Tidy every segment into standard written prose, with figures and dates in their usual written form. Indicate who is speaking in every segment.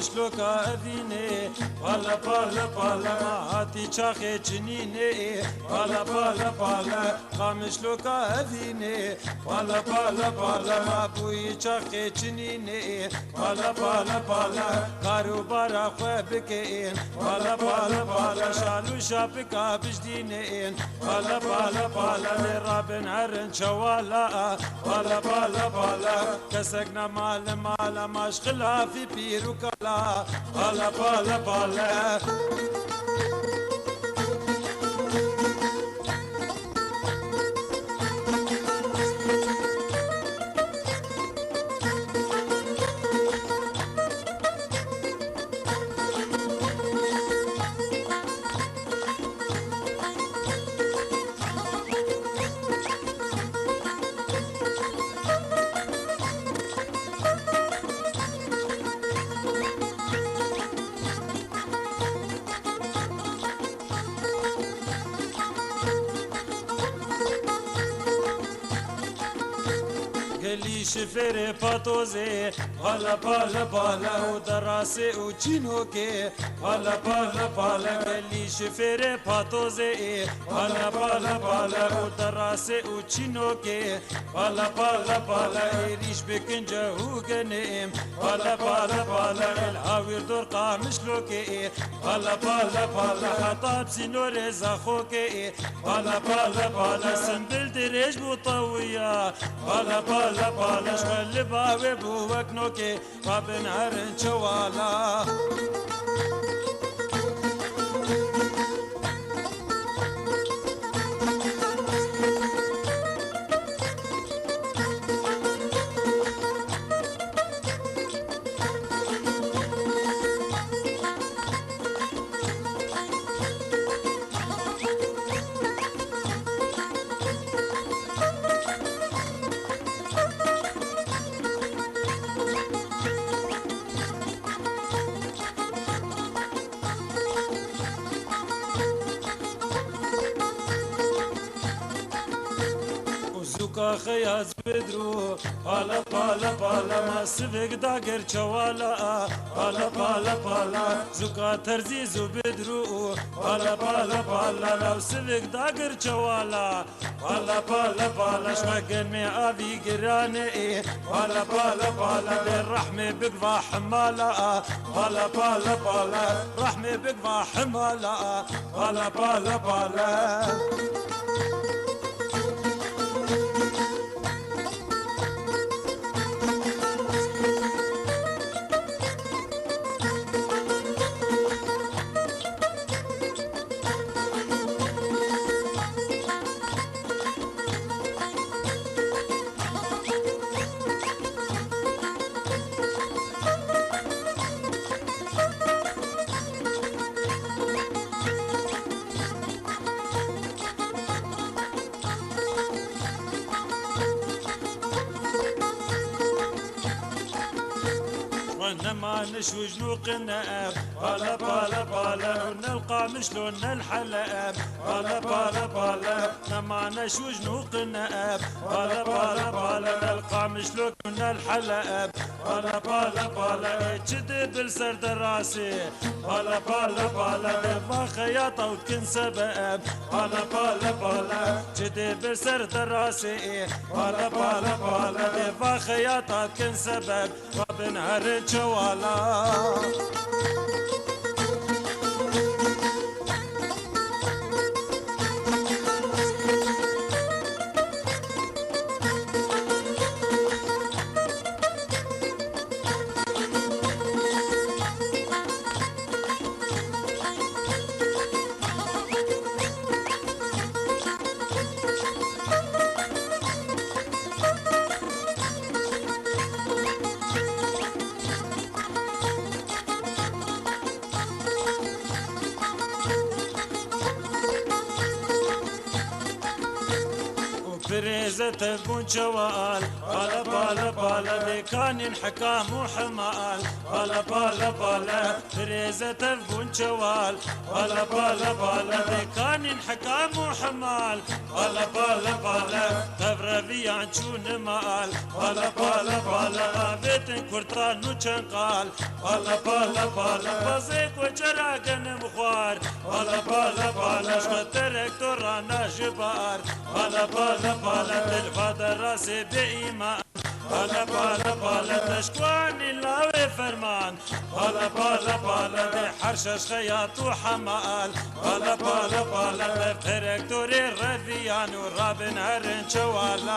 Speaker 1: قامشلوكا أذيني بالا بالا بالا ما هاتي شاخي جنيني بالا بالا بالا قامشلوكا أذيني بالا بالا بالا ما بوي شاخي جنيني بالا بالا بالا كارو بارا خوابكين بالا بالا بالا شالو شابكا بجدينين بالا بالا بالا لرابن عرن شوالا بالا بالا بالا كسقنا مال مال ماش خلافي بيرو كلا بالا بالا بالا قالي شفيري باتوزي بالا بالا بالا ودراسي وجينوكي بالا بالا بالا قالي شفيري باتوزي بالا بالا بالا ودراسي وجينوكي بالا بالا بالا يريش بكنجا وقنيم بالا بالا بالا الهاوير دور قامشلوكي بالا بالا بالا خطاب سينوري زاخوكي بالا بالا بالا سنبل دريج بوطوية بالا بالا بالا شغل باوي بوك نوكي بابن عرن شوالا زوكا خياز بدرو بالا بالا بالا ما سفك داقر شوالا بالا بالا بالا زوكا ترزي زو بدرو بالا بالا بالا لو سفك داقر شوالا بالا بالا بالا شمقن مي ابي قراني بالا بالا بالا بالرحمة بقفا حمالا بالا بالا بالا رحمة بقفا حمالا بالا بالا بالا ما نشوج نوقنا بالا بالا بالا ونلقى مشلون الحلاب بالا بالا بالا ما نشوج نوقنا بالا بالا بالا نلقى مشلون الحلاب بالا بالا بالا جدب السرد راسي بالا بالا بالا ما خياطة وكن سبب بالا بالا بالا جدب السرد راسي بالا بالا بالا ما خياطة وكن سبب وبنهر جوالا فريزة بون شوال بالا بالا بالا ديكان حكام وحمال بالا بالا بالا فريزة بون شوال بالا بالا بالا ديكان حكام وحمال بالا بالا بالا تفرفي عنشون مال بالا بالا بالا بيت كرتان وشنقال بالا بالا بالا بزيك وشراقن مخوار بالا بالا بالا شغترك ترانا جبار بالا بالا بالا تلفاد راسي بإيمان بالا بالا بالا تشكواني لاوي فرمان بالا بالا بالا دي حرشش خياط وحمال بالا بالا بالا تفرق دوري الرفيان ورابن هرن شوالا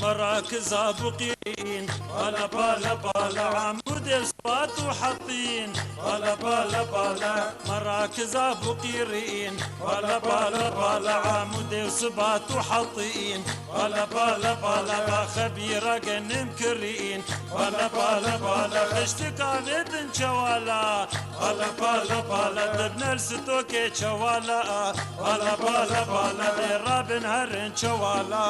Speaker 1: مراكز بقين بالا بالا بالا عمود صفات وحطين بالا بالا بالا مراكز بقيرين بالا بالا بالا عمود صفات وحطين بالا بالا بالا خبيرة جنم كرين بالا بالا بالا خشتك عبد شوالا بالا بالا بالا تبنى الستوكي شوالا بالا بالا بالا دي رابن هرن شوالا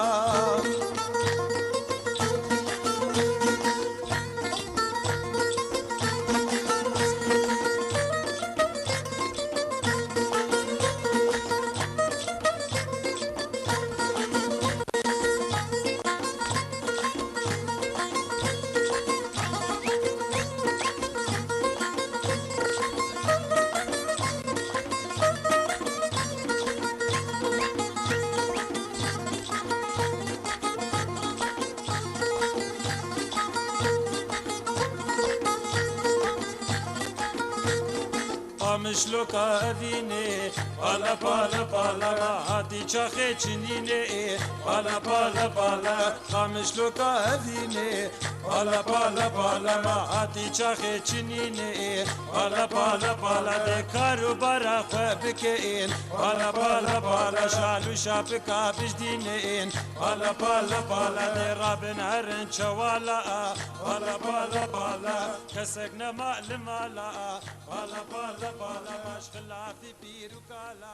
Speaker 1: مشلوكا أذيني بالا بالا بالا هاتي شاخي چنيني بالا بالا بالا مشلوكا أذيني بالا بالا بالا هاتي شاخي چنيني بالا بالا بالا دي كارو برا خبكين بالا بالا بالا شالو شابكا بجدينين بالا بالا بالا دي رابن هرن شوالا بالا بالا بالا كسقنا مال مالا بالا بالا بالا باش خلافي بيرو كالا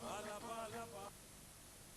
Speaker 1: بالا بالا بالا